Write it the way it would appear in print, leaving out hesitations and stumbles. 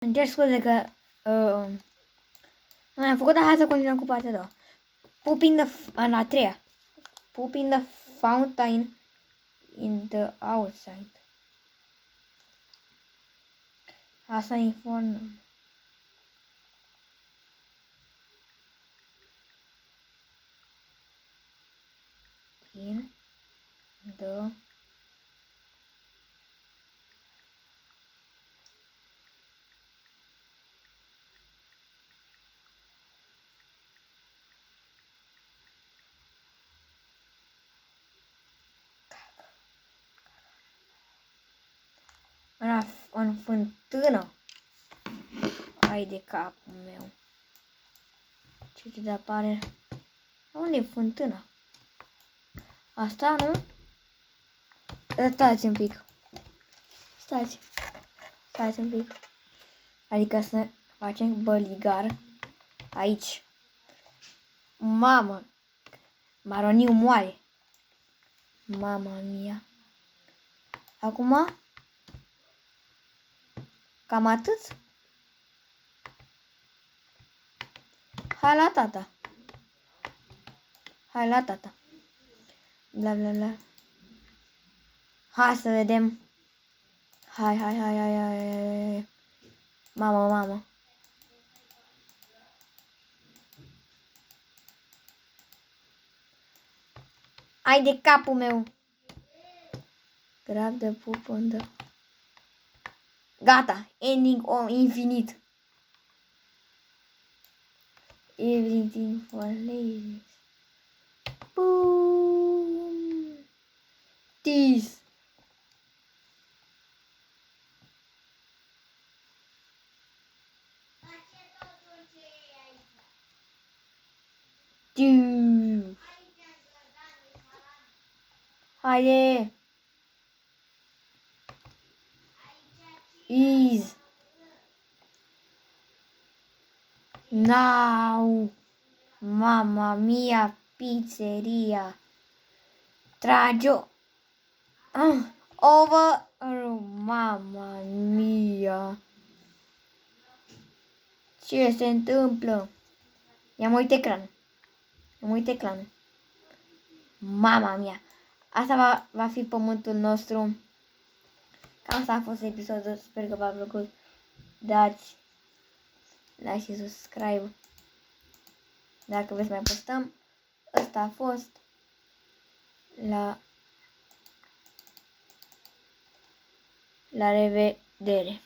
Îmi cer scuze că nu am făcut, dar hai să continuăm cu partea a doua. În a treia. Pooping the fountain in the outside. Asta informăm. In the în fântână. Ai de capul meu. Ce de apare? Unde e fântâna? Asta, nu? Stați un pic. Stați un pic. Adică să facem băligar aici. Mamă! Maroniu moare. Mama mia. Acum? Cam atât? Hai la tata. Bla bla bla. Hai să vedem. Hai. Mamă. Ai de capul meu. Grab de poop on the... Gata. Ending on infinit. Everything for ladies. Boom. This. Haide. Is. Now. Mamma mia, pizzeria. Trage-o. Over. Mamma mia. Ce se întâmplă? I-am uitat ecranul. Mama mia. Asta va fi pământul nostru. Cam asta a fost episodul. Sper că v-a plăcut. Dați like și subscribe. Dacă vreți mai postăm. Ăsta a fost. La revedere.